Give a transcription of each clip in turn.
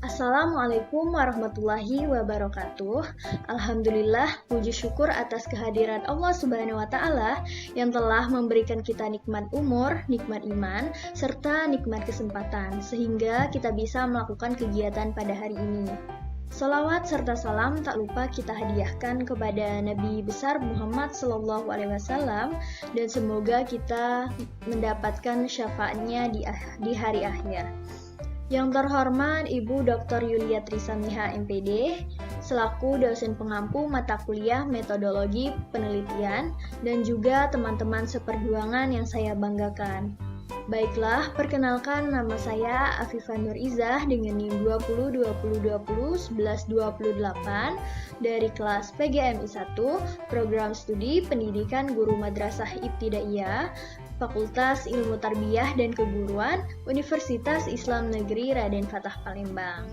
Assalamualaikum warahmatullahi wabarakatuh. Alhamdulillah, puji syukur atas kehadiran Allah Subhanahu wa Ta'ala yang telah memberikan kita nikmat umur, nikmat iman, serta nikmat kesempatan, sehingga kita bisa melakukan kegiatan pada hari ini. Salawat serta salam tak lupa kita hadiahkan kepada Nabi besar Muhammad SAW, dan semoga kita mendapatkan syafaatnya di hari akhir. Yang terhormat Ibu Dr. Yulia Trisamiha MPD, selaku dosen pengampu mata kuliah metodologi penelitian, dan juga teman-teman seperjuangan yang saya banggakan. Baiklah, perkenalkan nama saya Afifah Nur Izzah dengan NIM 2020201128 dari kelas PGMI 1, Program Studi Pendidikan Guru Madrasah Ibtidaiyah, Fakultas Ilmu Tarbiyah dan Keguruan, Universitas Islam Negeri Raden Fatah Palembang.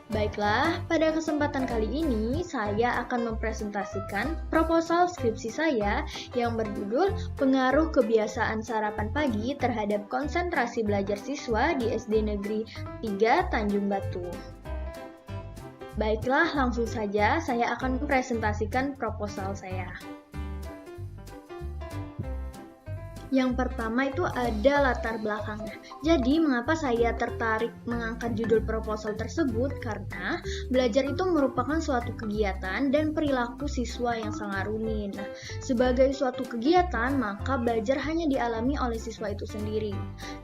Baiklah, pada kesempatan kali ini saya akan mempresentasikan proposal skripsi saya yang berjudul Pengaruh Kebiasaan Sarapan Pagi Terhadap Konsentrasi Belajar Siswa di SD Negeri 3 Tanjung Batu. Baiklah, langsung saja saya akan mempresentasikan proposal saya. Yang pertama itu ada latar belakangnya. Jadi, mengapa saya tertarik mengangkat judul proposal tersebut? Karena belajar itu merupakan suatu kegiatan dan perilaku siswa yang sangat rumit. Nah, sebagai suatu kegiatan, maka belajar hanya dialami oleh siswa itu sendiri.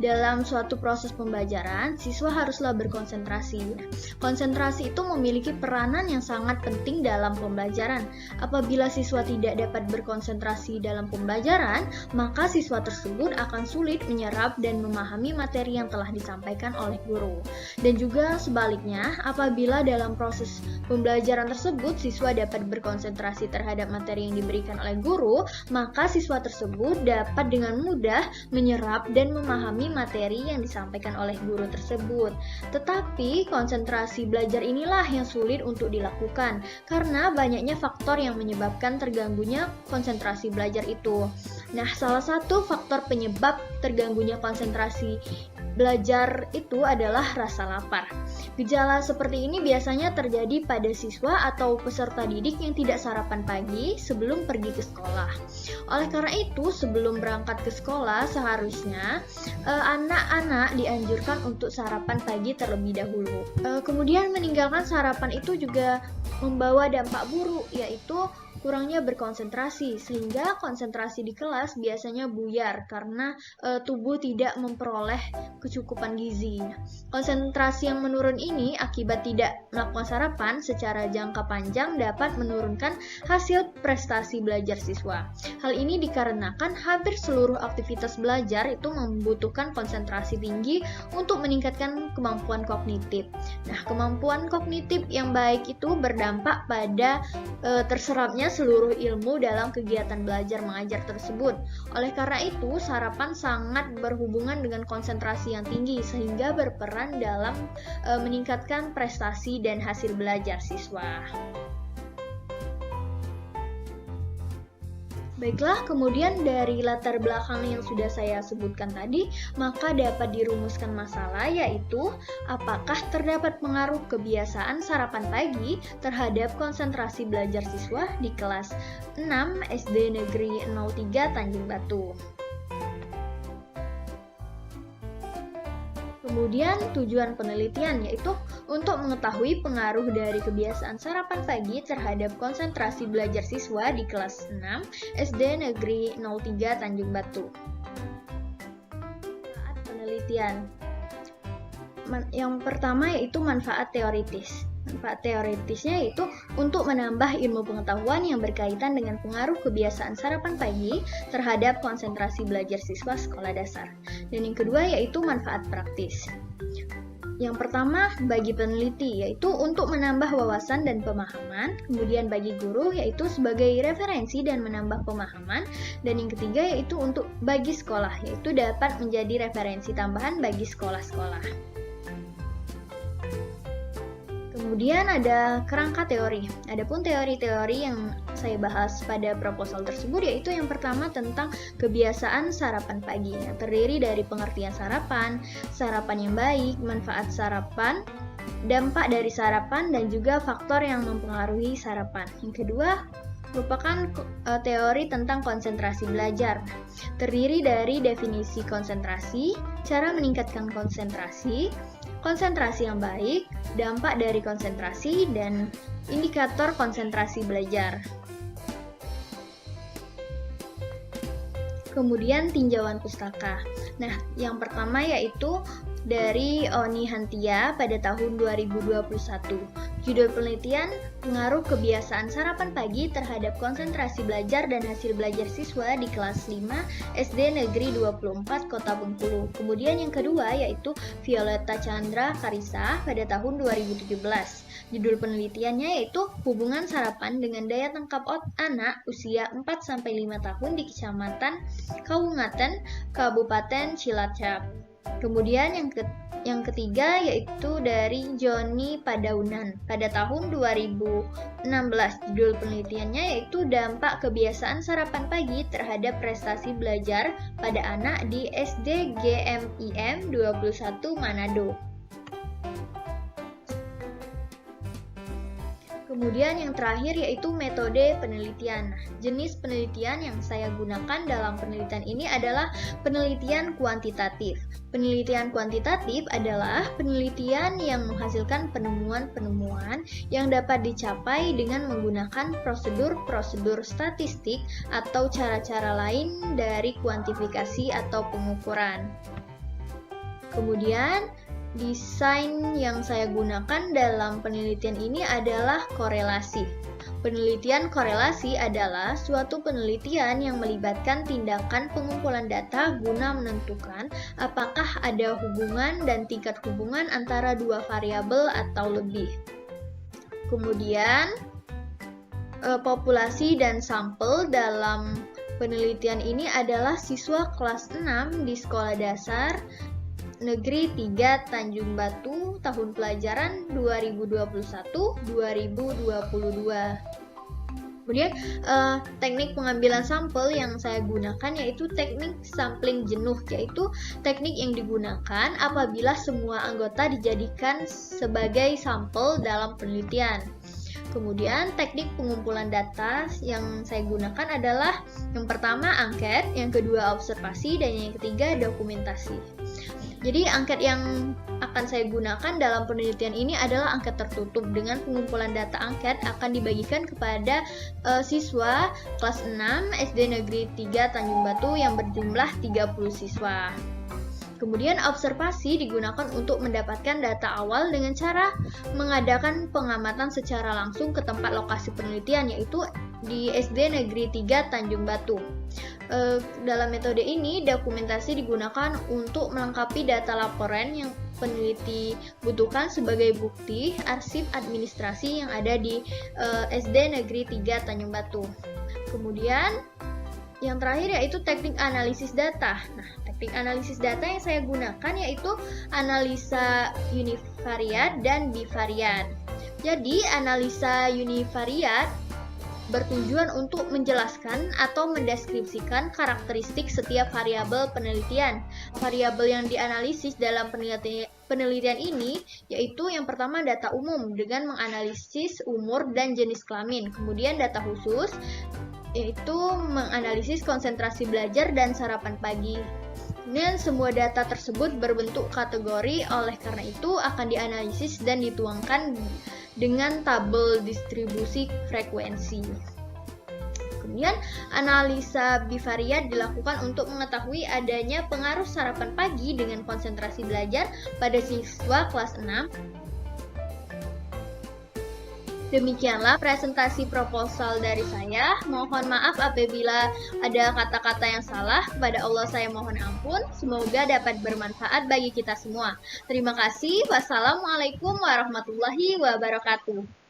Dalam suatu proses pembelajaran, siswa haruslah berkonsentrasi. Nah, konsentrasi itu memiliki peranan yang sangat penting dalam pembelajaran. Apabila siswa tidak dapat berkonsentrasi dalam pembelajaran, maka siswa tersebut akan sulit menyerap dan memahami materi yang telah disampaikan oleh guru. Dan juga sebaliknya, apabila dalam proses pembelajaran tersebut siswa dapat berkonsentrasi terhadap materi yang diberikan oleh guru, maka siswa tersebut dapat dengan mudah menyerap dan memahami materi yang disampaikan oleh guru tersebut. Tetapi konsentrasi belajar inilah yang sulit untuk dilakukan karena banyaknya faktor yang menyebabkan terganggunya konsentrasi belajar itu. Nah, salah satu faktor penyebab terganggunya konsentrasi belajar itu adalah rasa lapar. Gejala seperti ini biasanya terjadi pada siswa atau peserta didik yang tidak sarapan pagi sebelum pergi ke sekolah. Oleh karena itu, sebelum berangkat ke sekolah, seharusnya anak-anak dianjurkan untuk sarapan pagi terlebih dahulu. Kemudian meninggalkan sarapan itu juga membawa dampak buruk, yaitu kurangnya berkonsentrasi, sehingga konsentrasi di kelas biasanya buyar karena tubuh tidak memperoleh kecukupan gizi. Konsentrasi yang menurun ini akibat tidak melakukan sarapan secara jangka panjang dapat menurunkan hasil prestasi belajar siswa. Hal ini dikarenakan hampir seluruh aktivitas belajar itu membutuhkan konsentrasi tinggi untuk meningkatkan kemampuan kognitif. Nah, kemampuan kognitif yang baik itu berdampak pada terserapnya seluruh ilmu dalam kegiatan belajar mengajar tersebut. Oleh karena itu, sarapan sangat berhubungan dengan konsentrasi yang tinggi sehingga berperan dalam meningkatkan prestasi dan hasil belajar siswa. Baiklah, kemudian dari latar belakang yang sudah saya sebutkan tadi, maka dapat dirumuskan masalah, yaitu apakah terdapat pengaruh kebiasaan sarapan pagi terhadap konsentrasi belajar siswa di kelas 6 SD Negeri 03 Tanjung Batu. Kemudian tujuan penelitian yaitu untuk mengetahui pengaruh dari kebiasaan sarapan pagi terhadap konsentrasi belajar siswa di kelas 6 SD Negeri 03 Tanjung Batu. Manfaat penelitian. Yang pertama yaitu manfaat teoritis. Manfaat teoritisnya yaitu untuk menambah ilmu pengetahuan yang berkaitan dengan pengaruh kebiasaan sarapan pagi terhadap konsentrasi belajar siswa sekolah dasar. Dan yang kedua yaitu manfaat praktis. Yang pertama bagi peneliti yaitu untuk menambah wawasan dan pemahaman, kemudian bagi guru yaitu sebagai referensi dan menambah pemahaman, dan yang ketiga yaitu untuk bagi sekolah yaitu dapat menjadi referensi tambahan bagi sekolah-sekolah. Kemudian ada kerangka teori. Adapun teori-teori yang saya bahas pada proposal tersebut yaitu yang pertama tentang kebiasaan sarapan pagi yang terdiri dari pengertian sarapan, sarapan yang baik, manfaat sarapan, dampak dari sarapan, dan juga faktor yang mempengaruhi sarapan. Yang kedua merupakan teori tentang konsentrasi belajar. Terdiri dari definisi konsentrasi, cara meningkatkan konsentrasi, konsentrasi yang baik, dampak dari konsentrasi, dan indikator konsentrasi belajar. Kemudian tinjauan pustaka. Nah, yang pertama yaitu dari Oni Hantia pada tahun 2021. Judul penelitian, pengaruh kebiasaan sarapan pagi terhadap konsentrasi belajar dan hasil belajar siswa di kelas 5 SD Negeri 24 Kota Bengkulu. Kemudian yang kedua yaitu Violeta Chandra Karisa pada tahun 2017. Judul penelitiannya yaitu hubungan sarapan dengan daya tangkap anak usia 4-5 tahun di Kecamatan Kaungaten, Kabupaten Cilacap. Kemudian yang ketiga yaitu dari Joni Padaunan pada tahun 2016. Judul penelitiannya yaitu dampak kebiasaan sarapan pagi terhadap prestasi belajar pada anak di SD GMIM 21 Manado. Kemudian yang terakhir yaitu metode penelitian. Jenis penelitian yang saya gunakan dalam penelitian ini adalah penelitian kuantitatif. Penelitian kuantitatif adalah penelitian yang menghasilkan penemuan-penemuan yang dapat dicapai dengan menggunakan prosedur-prosedur statistik atau cara-cara lain dari kuantifikasi atau pengukuran. Kemudian desain yang saya gunakan dalam penelitian ini adalah korelasi. Penelitian korelasi adalah suatu penelitian yang melibatkan tindakan pengumpulan data guna menentukan apakah ada hubungan dan tingkat hubungan antara dua variabel atau lebih. Kemudian, populasi dan sampel dalam penelitian ini adalah siswa kelas 6 di sekolah dasar Negeri 3 Tanjung Batu tahun pelajaran 2021-2022. Kemudian teknik pengambilan sampel yang saya gunakan yaitu teknik sampling jenuh, yaitu teknik yang digunakan apabila semua anggota dijadikan sebagai sampel dalam penelitian. Kemudian teknik pengumpulan data yang saya gunakan adalah yang pertama angket, yang kedua observasi, dan yang ketiga dokumentasi. Jadi angket yang akan saya gunakan dalam penelitian ini adalah angket tertutup. Dengan pengumpulan data angket akan dibagikan kepada siswa kelas 6 SD Negeri 3 Tanjung Batu yang berjumlah 30 siswa. Kemudian observasi digunakan untuk mendapatkan data awal dengan cara mengadakan pengamatan secara langsung ke tempat lokasi penelitian, yaitu di SD Negeri 3 Tanjung Batu. Dalam metode ini, dokumentasi digunakan untuk melengkapi data laporan yang peneliti butuhkan sebagai bukti arsip administrasi yang ada di SD Negeri 3 Tanjung Batu. Kemudian, yang terakhir yaitu teknik analisis data. Nah, teknik analisis data yang saya gunakan yaitu analisa univariat dan bivariat. Jadi, analisa univariat bertujuan untuk menjelaskan atau mendeskripsikan karakteristik setiap variabel penelitian. Variabel yang dianalisis dalam penelitian ini yaitu yang pertama data umum dengan menganalisis umur dan jenis kelamin. Kemudian data khusus yaitu menganalisis konsentrasi belajar dan sarapan pagi. Dan semua data tersebut berbentuk kategori, oleh karena itu akan dianalisis dan dituangkan dengan tabel distribusi frekuensi. Kemudian, analisa bivariat dilakukan untuk mengetahui adanya pengaruh sarapan pagi dengan konsentrasi belajar pada siswa kelas 6. Demikianlah presentasi proposal dari saya. Mohon maaf apabila ada kata-kata yang salah. Kepada Allah saya mohon ampun. Semoga dapat bermanfaat bagi kita semua. Terima kasih. Wassalamualaikum warahmatullahi wabarakatuh.